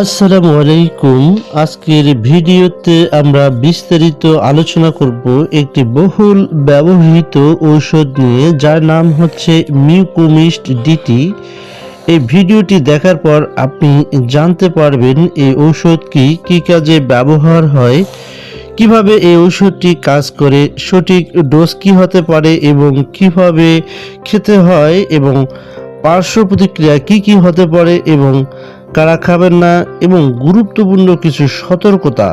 আসসালামু আলাইকুম। আজকের ভিডিওতে আমরা বিস্তারিত আলোচনা করব একটি বহুল ব্যবহৃত ঔষধ নিয়ে, যার নাম হচ্ছে মিউকোমিস্ট ডিটি। এই ভিডিওটি দেখার পর আপনি জানতে পারবেন এই ঔষধটি কী কাজে ব্যবহার হয়, কিভাবে এই ঔষধটি কাজ করে, সঠিক ডোজ কী হতে পারে এবং কিভাবে খেতে হয়, এবং পার্শ্ব প্রতিক্রিয়া কী কী হতে পারে এবং কারা খাবেন না, এবং গুরুত্বপূর্ণ কিছু সতর্কতা।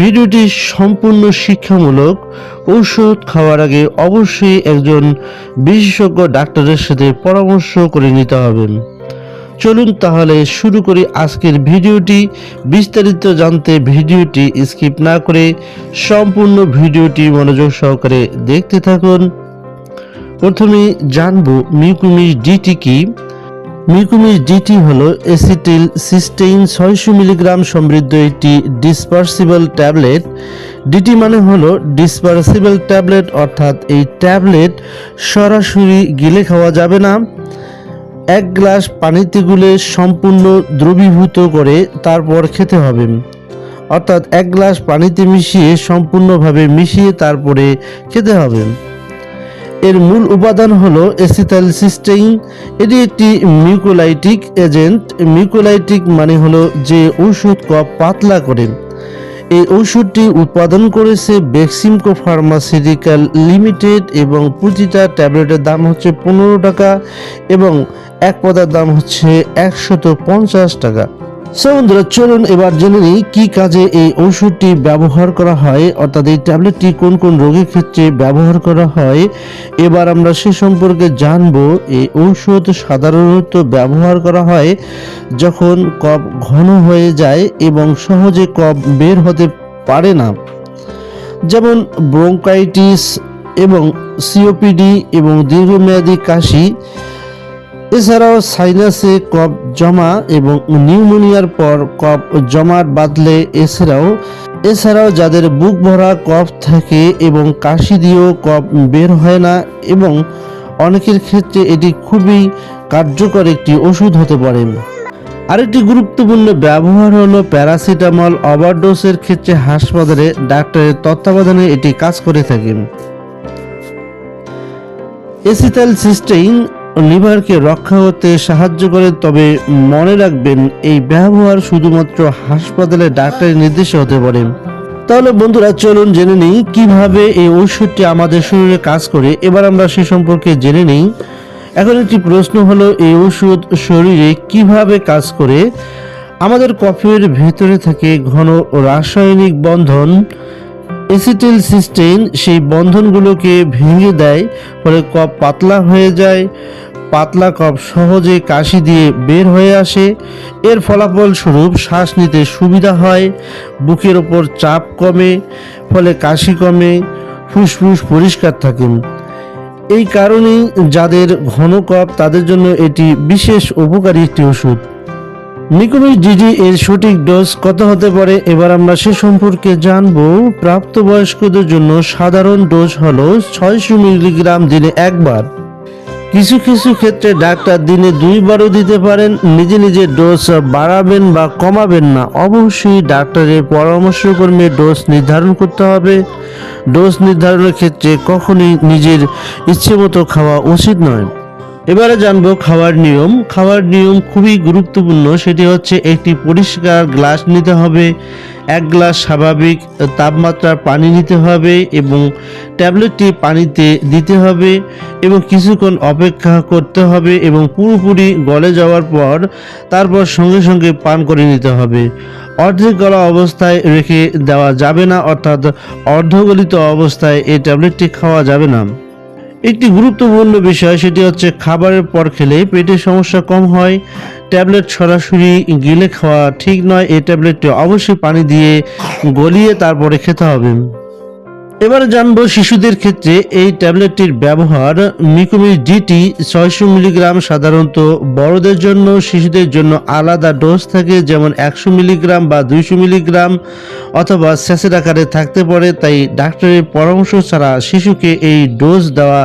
ভিডিওটি সম্পূর্ণ শিক্ষামূলক। ঔষধ খাওয়ার আগে অবশ্যই একজন বিশেষজ্ঞ ডাক্তারের সাথে পরামর্শ করে নিতে হবে। চলুন তাহলে শুরু করি আজকের ভিডিওটি। বিস্তারিত জানতে ভিডিওটি স্কিপ না করে সম্পূর্ণ ভিডিওটি মনোযোগ সহকারে দেখতে থাকুন। প্রথমে জানব মিউকোমিস্ট ডিটি কি। মিউকোমিস্ট ডিটি হলো অ্যাসিটিল সিস্টেইন 600 মিলিগ্রাম সমৃদ্ধ একটি ডিসপার্সিবল ট্যাবলেট। ডিটি মানে হলো ডিসপার্সিবল ট্যাবলেট, অর্থাৎ এই ট্যাবলেট সরাসরি গিলে খাওয়া যাবে না। এক গ্লাস পানিতে গুলে সম্পূর্ণ দ্রবীভূত করে তারপর খেতে হবে, অর্থাৎ এক গ্লাস পানিতে মিশিয়ে সম্পূর্ণভাবে মিশিয়ে তারপরে খেতে হবে। এর মূল উপাদান হলো অ্যাসিটাইলসিস্টেইন। এটি একটি মিউকোলাইটিক এজেন্ট। মিউকোলাইটিক মানে হলো যে ঔষধ কফ পাতলা করে। এই ঔষধটি উৎপাদন করেছে বেক্সিমকো ফার্মাসিউটিক্যাল লিমিটেড এবং প্রতিটা ট্যাবলেটের দাম হচ্ছে 15 টাকা এবং এক পদার দাম হচ্ছে 150 টাকা। বন্ধুরা, চলুন এবার জেনে নিই কি কাজে এই ঔষধটি ব্যবহার করা হয়, অর্থাৎ এই ট্যাবলেটটি কোন কোন রোগের ক্ষেত্রে ব্যবহার করা হয়। এবার আমরা সে সম্পর্কে জানবো। এই ঔষধ সাধারণত ব্যবহার করা হয় যখন কফ ঘন হয়ে যায় এবং সহজে কফ বের হতে পারে না, যেমন ব্রঙ্কাইটিস এবং সিওপিডি এবং দীর্ঘমেয়াদী কাশি। এছাড়াও সাইনাসে কফ জমা এবং নিউমোনিয়ার পর কফ জমাট বাঁধলে, এছাড়াও যাদের বুক ভরা কফ থাকে এবং কাশি দিয়েও কফ বের হয় না, এবং অনেকের ক্ষেত্রে এটি খুবই কার্যকর একটি ওষুধ হতে পারে। আরেকটি গুরুত্বপূর্ণ ব্যবহার হলো প্যারাসিটামল। ওভারডোজের ক্ষেত্রে হাসপাতালে ডাক্তারের তত্ত্বাবধানে এটি কাজ করে থাকে। অ্যাসিটাইলসিস্টেইন লিভারকে রক্ষা করতে সাহায্য করে, তবে মনে রাখবেন এই ব্যবহার শুধুমাত্র হাসপাতালে ডাক্তারের নির্দেশে হতে পারে। তাহলে বন্ধুরা, চলুন জেনে নিই কিভাবে এই ঔষধটি আমাদের শরীরে কাজ করে। এবার আমরা সে সম্পর্কে জেনে নিই। এখন একটি প্রশ্ন হলো, এই ওষুধ শরীরে কিভাবে কাজ করে। আমাদের কফের ভেতরে থাকে ঘন রাসায়নিক বন্ধন। অ্যাসিটাইলসিস্টেইন সেই বন্ধনগুলোকে ভেঙে দেয়, ফলে কফ পাতলা হয়ে যায়। পাতলা কফ সহজে কাশি দিয়ে বের হয়ে আসে। এর ফলাফল স্বরূপ শ্বাস নিতে সুবিধা হয়, বুকের ওপর চাপ কমে, ফলে কাশি কমে, ফুসফুস পরিষ্কার থাকে। এই কারণেই যাদের ঘন কফ তাদের জন্য এটি বিশেষ উপকারী একটি ওষুধ। মিউকোমিস্ট ডিটি এর সঠিক ডোজ কত হতে পারে, এবার আমরা সে সম্পর্কে জানব। প্রাপ্তবয়স্কদের জন্য সাধারণ ডোজ হলো 600 মিলিগ্রাম দিনে একবার। কিছু কিছু ক্ষেত্রে ডাক্তার দিনে 2 বারও দিতে পারেন। নিজে নিজে ডোজ বাড়াবেন বা কমাবেন না, অবশ্যই ডাক্তারের পরামর্শক্রমে ডোজ নির্ধারণ করতে হবে। ডোজ নির্ধারণের ক্ষেত্রে কখনোই নিজের ইচ্ছে মতো খাওয়া উচিত নয়। এবারে জানবো খাওয়ার নিয়ম। খাওয়ার নিয়ম খুবই গুরুত্বপূর্ণ। সেটি হচ্ছে একটি পরিষ্কার গ্লাস নিতে হবে, 1 গ্লাস স্বাভাবিক তাপমাত্রার পানি নিতে হবে এবং ট্যাবলেটটি পানিতে দিতে হবে এবং কিছুক্ষণ অপেক্ষা করতে হবে এবং পুরোপুরি গলে যাওয়ার পর তারপর সঙ্গে সঙ্গে পান করে নিতে হবে। অর্ধেক গলা অবস্থায় রেখে দেওয়া যাবে না, অর্থাৎ অর্ধগলিত অবস্থায় এই ট্যাবলেটটি খাওয়া যাবে না। একটি গুরুত্বপূর্ণ বিষয়, সেটি হচ্ছে খাবারের পর খেলে পেটের সমস্যা কম হয়। ট্যাবলেট সরাসরি গিলে খাওয়া ঠিক নয়। এই ট্যাবলেটটি অবশ্যই পানি দিয়ে গলিয়ে তারপরে খেতে হবে। এবারে জানবো শিশুদের ক্ষেত্রে এই ট্যাবলেটটির ব্যবহার। মিউকোমিস্ট ডিটি 600 মিলিগ্রাম সাধারণত বড়দের জন্য, শিশুদের জন্য আলাদা ডোজ থাকে, যেমন 100 মিলিগ্রাম বা 200 মিলিগ্রাম অথবা স্যাচেট আকারে থাকতে পারে। তাই ডাক্তারের পরামর্শ ছাড়া শিশুকে এই ডোজ দেওয়া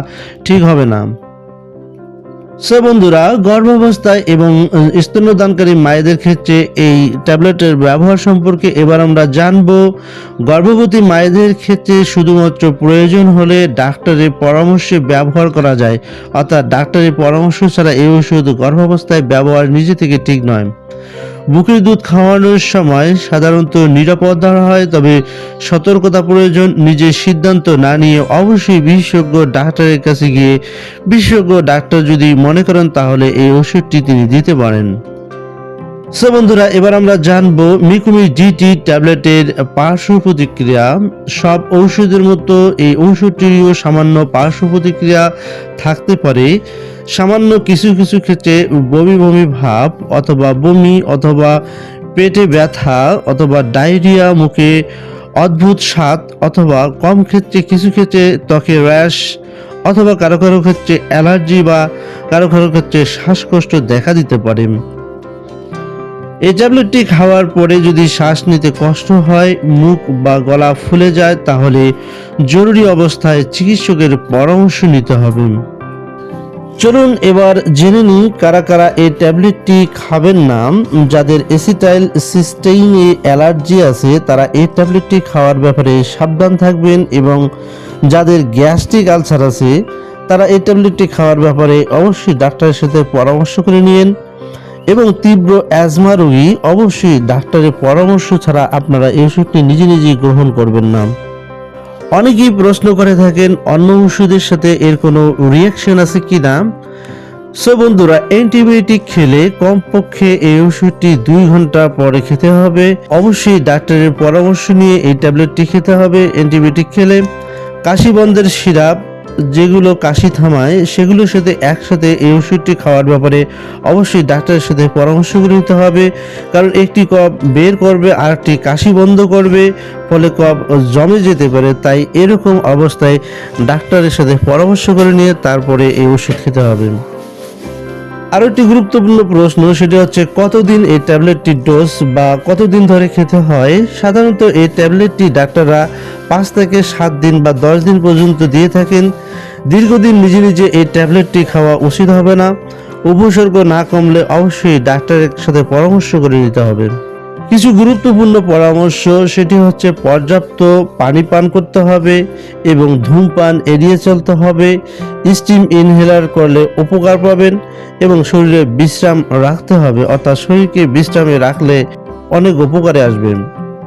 ঠিক হবে না। সো বন্ধুরা, গর্ভাবস্থায় এবং স্তন্যদানকারী মায়েদের ক্ষেত্রে এই ট্যাবলেটের ব্যবহার সম্পর্কে এবার আমরা জানব। গর্ভবতী মায়েদের ক্ষেত্রে শুধুমাত্র প্রয়োজন হলে ডাক্তারের পরামর্শে ব্যবহার করা যায়, অর্থাৎ ডাক্তারের পরামর্শ ছাড়া এই ওষুধ গর্ভাবস্থায় ব্যবহার নিজে থেকে ঠিক নয়। বুকের দুধ খাওয়ানোর সময় সাধারণত নিরাপদ ধরা হয়, তবে সতর্কতা প্রয়োজন। নিজের সিদ্ধান্ত না নিয়ে অবশ্যই বিশেষজ্ঞ ডাক্তারের কাছে গিয়ে বিশেষজ্ঞ ডাক্তার যদি মনে করেন তাহলে এই ওষুধটি তিনি দিতে পারেন। সো বন্ধুরা, এবার আমরা জানবো মিকুমিস্ট ডিটি ট্যাবলেটের পার্শ্ব প্রতিক্রিয়া। সব ঔষধের মতো এই ঔষধটিরও সামান্য পার্শ্ব প্রতিক্রিয়া থাকতে পারে। সামান্য কিছু কিছু ক্ষেত্রে বমি বমি ভাব অথবা বমি অথবা পেটে ব্যথা অথবা ডায়রিয়া, মুখে অদ্ভুত স্বাদ অথবা কম ক্ষেত্রে কিছু ক্ষেত্রে ত্বকে র্যাশ অথবা কারো কারো ক্ষেত্রে অ্যালার্জি বা কারো কারো ক্ষেত্রে শ্বাসকষ্ট দেখা দিতে পারে। এই ট্যাবলেটটি খাওয়ার পরে যদি শ্বাস নিতে কষ্ট হয়, মুখ বা গলা ফুলে যায়, তাহলে জরুরি অবস্থায় চিকিৎসকের পরামর্শ নিতে হবে। চলুন এবার জেনে নিই কারা কারা এই ট্যাবলেটটি খাবেন না। যাদের এসিটাইল সিস্টেইনে অ্যালার্জি আছে তারা এই ট্যাবলেটটি খাওয়ার ব্যাপারে সাবধান থাকবেন, এবং যাদের গ্যাস্ট্রিক আলসার আছে তারা এই ট্যাবলেটটি খাওয়ার ব্যাপারে অবশ্যই ডাক্তারের সাথে পরামর্শ করে নিন, এবং তীব্র অ্যাজমা রোগী অবশ্যই ডাক্তারের পরামর্শ ছাড়া আপনারা এই ওষুধটি নিজে নিজেই গ্রহণ করবেন না। অনেকেই প্রশ্ন করে থাকেন অন্য ওষুধের সাথে এর কোনো রিয়াকশন আছে কি না। সো বন্ধুরা, অ্যান্টিবায়োটিক খেলে কমপক্ষে এই ওষুধটি 2 ঘন্টা পরে খেতে হবে। অবশ্যই ডাক্তারের পরামর্শ নিয়ে এই ট্যাবলেটটি খেতে হবে। অ্যান্টিবায়োটিক খেলে কাশি বন্ধের সিরাপ যেগুলো কাশি থামায় সেগুলোর সাথে একসাথে এই ওষুধটি খাওয়ার ব্যাপারে অবশ্যই ডাক্তারের সাথে পরামর্শ করে নিতে হবে, কারণ একটি কফ বের করবে আর একটি কাশি বন্ধ করবে, ফলে কফ জমে যেতে পারে। তাই এরকম অবস্থায় ডাক্তারের সাথে পরামর্শ করে নিয়ে তারপরে এই ওষুধ খেতে হবে। আরও একটি গুরুত্বপূর্ণ প্রশ্ন, সেটি হচ্ছে কতদিন এই ট্যাবলেটটির ডোজ বা কতদিন ধরে খেতে হয়। সাধারণত এই ট্যাবলেটটি ডাক্তাররা 5 থেকে 7 দিন বা 10 দিন পর্যন্ত দিয়ে থাকেন। দীর্ঘদিন নিজে নিজে এই ট্যাবলেটটি খাওয়া উচিত হবে না। উপসর্গ না কমলে অবশ্যই ডাক্তারের সাথে পরামর্শ করে নিতে হবে। কিছু গুরুত্বপূর্ণ পরামর্শ, সেটি হচ্ছে পর্যাপ্ত পানি পান করতে হবে এবং ধূমপান এড়িয়ে চলতে হবে। স্টিম ইনহেলার করলে উপকার পাবেন এবং শরীরে বিশ্রাম রাখতে হবে, অর্থাৎ শরীরকে বিশ্রামে রাখলে অনেক উপকারে আসবে।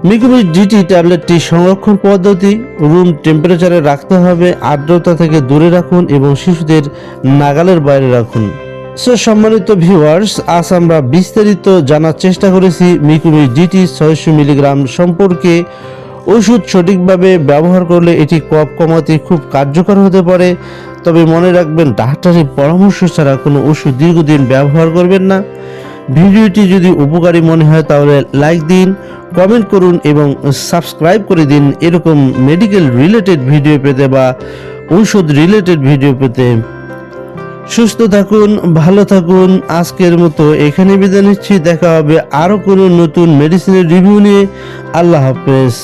মিকুমিস্ট ডিটি ট্যাবলেটটি সংরক্ষণ পদ্ধতি রুম টেম্পারেচারে রাখতে হবে, আর্দ্রতা থেকে দূরে রাখুন এবং শিশুদের নাগালের বাইরে রাখুন। সো সম্মানিত ভিউয়ার্স, আজ আমরা বিস্তারিত জানার চেষ্টা করেছি মিকুমিস্ট ডিটি 600 মিলিগ্রাম সম্পর্কে। ওষুধ সঠিকভাবে ব্যবহার করলে এটি কফ কমাতে খুব কার্যকর হতে পারে, তবে মনে রাখবেন ডাক্তারের পরামর্শ ছাড়া কোনো ওষুধ দীর্ঘদিন ব্যবহার করবেন না। ভিডিওটি যদি উপকারী মনে হয় তাহলে লাইক দিন, কমেন্ট করুন এবং সাবস্ক্রাইব করে দিন এরকম মেডিকেল রিলেটেড ভিডিও পেতে বা ঔষধ রিলেটেড ভিডিও পেতে। সুস্থ থাকুন, ভালো থাকুন। আজকের মতো এখানে বিদায় নিচ্ছি। দেখা হবে আরও কোনো নতুন মেডিসিনের রিভিউ নিয়ে। আল্লাহ হাফেজ।